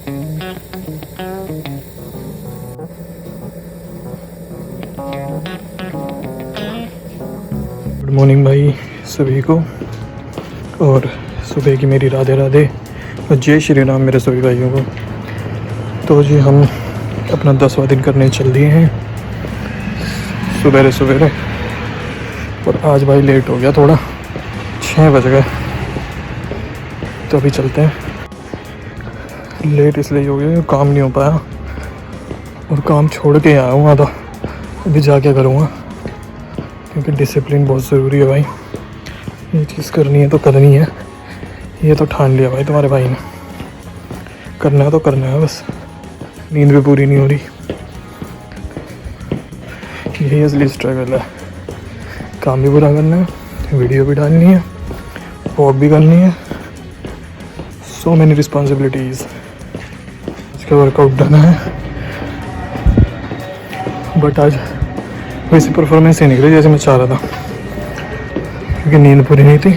Good morning भाई सभी को, और सुबह की मेरी राधे राधे और जय श्री राम मेरे सभी भाइयों को। तो जी हम अपना 10वां दिन करने चल दिए हैं सवेरे, और आज भाई लेट हो गया थोड़ा, 6 बज गए। तो अभी चलते हैं। लेट इसलिए हो गया, काम नहीं हो पाया और काम छोड़ के आया हूँ आधा। अभी जाके करूँगा, क्योंकि डिसिप्लिन बहुत ज़रूरी है भाई। ये चीज़ करनी है तो करनी है, ये तो ठान लिया भाई तुम्हारे भाई ने। करना है तो करना है, बस नींद भी पूरी नहीं हो रही, यही असली स्ट्रगल है। काम भी पूरा करना है, वीडियो भी डालनी है, वॉक भी करनी है, सो मैनी रिस्पॉन्सिबिलिटीज़। इसका वर्कआउट डन है, बट आज वैसी परफॉर्मेंस ही निकली जैसे मैं चाह रहा था, क्योंकि नींद पूरी नहीं थी,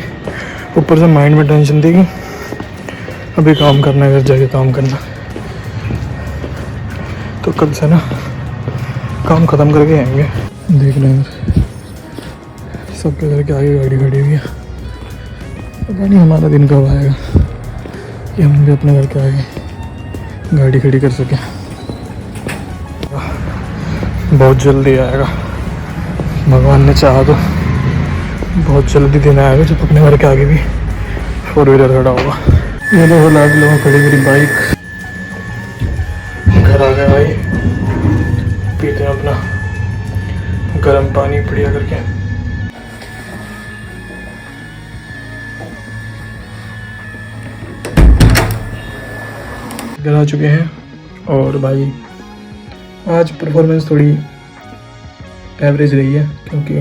ऊपर से माइंड में टेंशन थी कि अभी काम करना है, घर जाके काम करना। तो कल से ना काम ख़त्म करके आएंगे। देख रहे हैं सबके घर के आगे गाड़ी खड़ी हुई है, पता नहीं हमारा दिन कब आएगा कि हम भी अपने घर के आगे गाड़ी खड़ी कर सकें। बहुत जल्दी आएगा, भगवान ने चाहा तो बहुत जल्दी दिन आएगा जब अपने घर के आगे भी 4 व्हीलर खड़ा होगा। ये देखो लाख लोगों खड़ी मेरी बाइक। घर आ गया भाई, पीते हैं अपना गर्म पानी बढ़िया करके। घर आ चुके हैं, और भाई आज परफॉर्मेंस थोड़ी एवरेज रही है, क्योंकि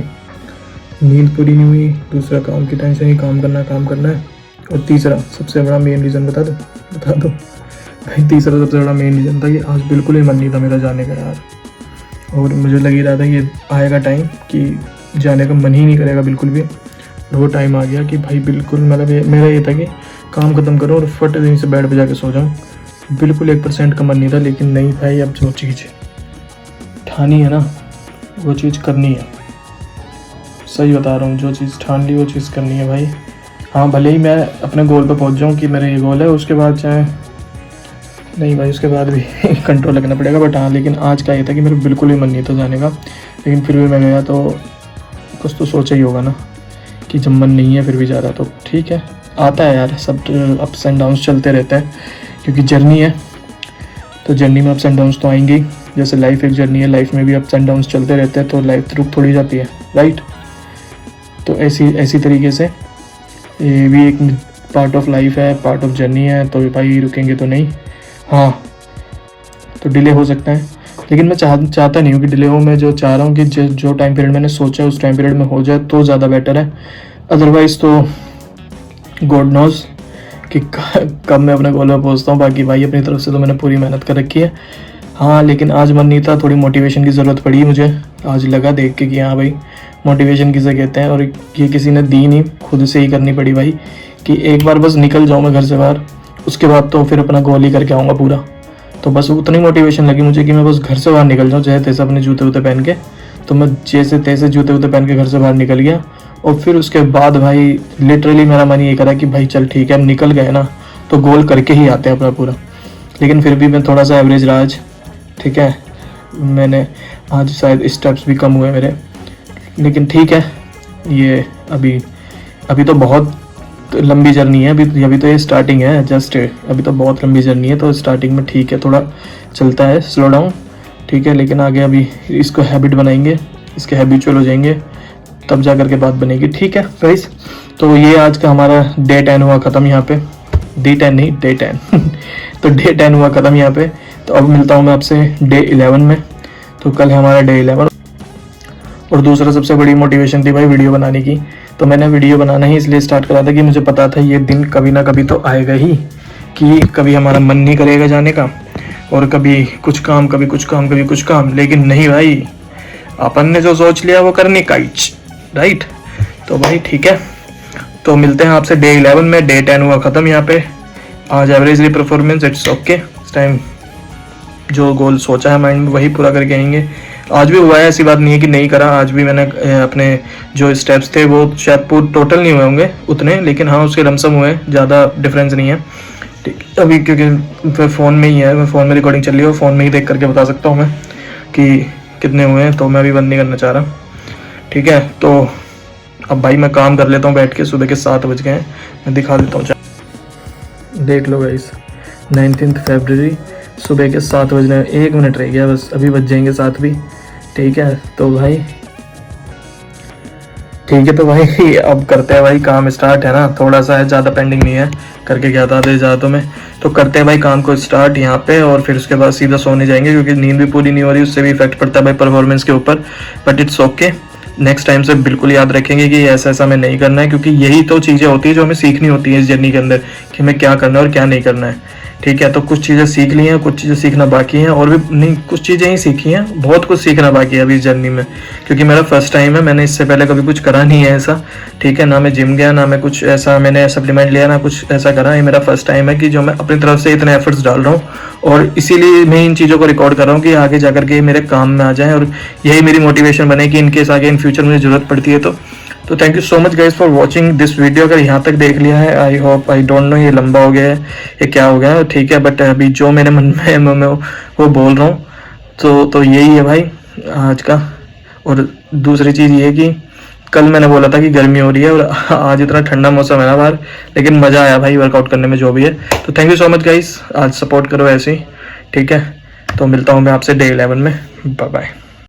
नींद पूरी नहीं हुई, दूसरा काम की टेंशन ही, काम करना है, और तीसरा सबसे बड़ा मेन रीज़न बता दो भाई। तीसरा सबसे बड़ा मेन रीज़न था कि आज बिल्कुल ही मन नहीं था मेरा जाने का यार, और मुझे लग ही रहा था कि आएगा टाइम कि जाने का मन ही नहीं करेगा बिल्कुल भी। और वो टाइम आ गया कि भाई बिल्कुल, मतलब मेरा ये था कि काम ख़त्म करो और फट दिन से बेड पर जाके सो जाऊँ। बिल्कुल 1% का मन नहीं था, लेकिन नहीं भाई, अब जो चीज़ ठानी है ना वो चीज़ करनी है। सही बता रहा हूँ, जो चीज़ ठान ली वो चीज़ करनी है भाई। हाँ, भले ही मैं अपने गोल पर पहुँच जाऊँ कि मेरा ये गोल है, उसके बाद चाहे नहीं भाई, उसके बाद भी कंट्रोल रखना पड़ेगा। बट हाँ, लेकिन आज क्या ये था कि मेरा बिल्कुल ही मन नहीं था जाने का, लेकिन फिर भी मैं गया। तो कुछ तो सोचा ही होगा ना कि जब मन नहीं है फिर भी जा रहा, तो ठीक है, आता है यार, सब अप्स एंड डाउन्स चलते रहते हैं, क्योंकि जर्नी है। तो जर्नी में अप्स एंड डाउन्स तो आएंगे ही, जैसे लाइफ एक जर्नी है, लाइफ में भी अप्स एंड डाउन्स चलते रहते हैं, तो लाइफ रुक थोड़ी जाती है, राइट। तो ऐसी तरीके से ये भी एक पार्ट ऑफ लाइफ है, पार्ट ऑफ जर्नी है, तो भाई रुकेंगे तो नहीं। हाँ, तो डिले हो सकता है, लेकिन मैं चाहता नहीं हूँ कि डिले हो। मैं जो चाह रहा हूँ कि जो टाइम पीरियड मैंने सोचा है उस टाइम पीरियड में हो जाए तो ज़्यादा बेटर है। अदरवाइज़ तो गॉड नोज़ कि कब मैं अपने गोल में पहुँचता हूँ। बाकी भाई अपनी तरफ से तो मैंने पूरी मेहनत कर रखी है। हाँ, लेकिन आज मन नहीं था, थोड़ी मोटिवेशन की ज़रूरत पड़ी मुझे। आज लगा देख के कि हाँ भाई, मोटिवेशन किसे कहते हैं, और ये किसी ने दी नहीं, खुद से ही करनी पड़ी भाई, कि एक बार बस निकल जाऊँ मैं घर से बाहर, उसके बाद तो फिर अपना गोल ही करके आऊँगा पूरा। तो बस उतनी मोटिवेशन लगी मुझे कि मैं बस घर से बाहर निकल जाऊँ, जैसे तैसे अपने जूते वूते पहन के। तो मैं जैसे तैसे जूते वूते पहन के घर से बाहर निकल गया, और फिर उसके बाद भाई लिटरली मेरा मन ये करा कि भाई चल ठीक है, अब निकल गए ना तो गोल करके ही आते हैं अपना पूरा। लेकिन फिर भी मैं थोड़ा सा एवरेज रहा आज, ठीक है। मैंने आज शायद स्टेप्स भी कम हुए मेरे, लेकिन ठीक है। ये अभी तो बहुत लंबी जर्नी है, अभी तो ये स्टार्टिंग है जस्ट, अभी तो बहुत लंबी जर्नी है। तो स्टार्टिंग में ठीक है, थोड़ा चलता है स्लो डाउन, ठीक है, लेकिन आगे अभी इसको हैबिट बनाएंगे, इसके हैबिचुअल हो जाएंगे, तब जा कर के बात बनेगी, ठीक है गाइस। तो ये आज का हमारा डे 10 हुआ ख़त्म यहाँ पे, डे 10 नहीं डे 10 तो डे 10 हुआ ख़त्म यहाँ पे। तो अब मिलता हूँ मैं आपसे डे 11 में। तो कल है हमारा डे 11, और दूसरा सबसे बड़ी मोटिवेशन थी भाई वीडियो बनाने की। तो मैंने वीडियो बनाना ही इसलिए स्टार्ट करा था कि मुझे पता था ये दिन कभी ना कभी तो आएगा ही, कि कभी हमारा मन नहीं करेगा जाने का, और कभी कुछ काम कभी कुछ काम कभी कुछ काम। लेकिन नहीं भाई, अपन ने जो सोच लिया वो करने का ही, राइट। तो भाई ठीक है, तो मिलते हैं आपसे डे 11 में। डे 10 हुआ ख़त्म यहाँ पे, आज एवरेज रही परफॉर्मेंस, इट्स ओके। इस टाइम जो गोल सोचा है माइंड में वही पूरा करके आएंगे। आज भी हुआ है, ऐसी बात नहीं है कि नहीं करा। आज भी मैंने अपने जो स्टेप्स थे वो शायद टोटल नहीं हुए होंगे उतने, लेकिन हाँ उसके लमसम हुए, ज़्यादा डिफरेंस नहीं है। ठीक, अभी क्योंकि फ़ोन में ही है, फ़ोन में रिकॉर्डिंग चल रही है, फ़ोन में ही देख करके बता सकता हूँ मैं कि कितने हुए हैं, तो मैं अभी बंद नहीं करना चाह रहा। ठीक है, तो अब भाई मैं काम कर लेता हूँ बैठ के। सुबह के 7 बज गए हैं, मैं दिखा देता हूँ। देख लो गाइस, 19 फरवरी सुबह के 7 बज रहे हैं, 1 मिनट रह गया बस, अभी बज जाएंगे 7 भी। ठीक है तो भाई, ठीक है तो भाई अब करते हैं भाई काम स्टार्ट, है ना। थोड़ा सा है, ज़्यादा पेंडिंग नहीं है, करके क्या था दे ज़्यादा में। तो करते हैं भाई काम को स्टार्ट यहाँ पे, और फिर उसके बाद सीधा सोने जाएंगे, क्योंकि नींद भी पूरी नहीं हो रही, उससे भी इफेक्ट पड़ता है भाई परफॉर्मेंस के ऊपर। But it's okay, next time से बिल्कुल याद रखेंगे कि ऐसा ऐसा हमें नहीं करना है, क्योंकि यही तो चीज़ें होती है जो हमें सीखनी होती है इस जर्नी के अंदर, कि हमें क्या करना है और क्या नहीं करना है। ठीक है, तो कुछ चीज़ें सीख ली हैं, कुछ चीज़ें सीखना बाकी हैं, और भी नहीं, कुछ चीज़ें ही सीखी हैं, बहुत कुछ सीखना बाकी है अभी इस जर्नी में, क्योंकि मेरा फर्स्ट टाइम है, मैंने इससे पहले कभी कुछ करा नहीं है ऐसा। ठीक है, ना मैं जिम गया, ना मैं कुछ ऐसा मैंने सप्लीमेंट लिया, ना कुछ ऐसा करा। ये मेरा फर्स्ट टाइम है कि जो मैं अपनी तरफ से इतने एफर्ट्स डाल रहा हूँ, और इसीलिए मैं इन चीज़ों को रिकॉर्ड कर रहा हूँ कि आगे जाकर के मेरे काम में आ जाए, और यही मेरी मोटिवेशन बने कि इनकेस आगे इन फ्यूचर मुझे ज़रूरत पड़ती है तो thank you so much guys for watching this video. अगर यहाँ तक देख लिया है, I hope, I don't know ये लंबा हो गया है ये क्या हो गया है, ठीक है, बट अभी जो मेरे मन में है मैं वो बोल रहा हूँ। तो यही है भाई आज का। और दूसरी चीज़ ये कि कल मैंने बोला था कि गर्मी हो रही है, और आज इतना ठंडा मौसम है ना बाहर, लेकिन मज़ा आया भाई वर्कआउट करने में जो भी है। तो thank you so much guys, आज सपोर्ट करो ऐसे ही। ठीक है, तो मिलता हूँ मैं आपसे डे 11 में। Bye bye.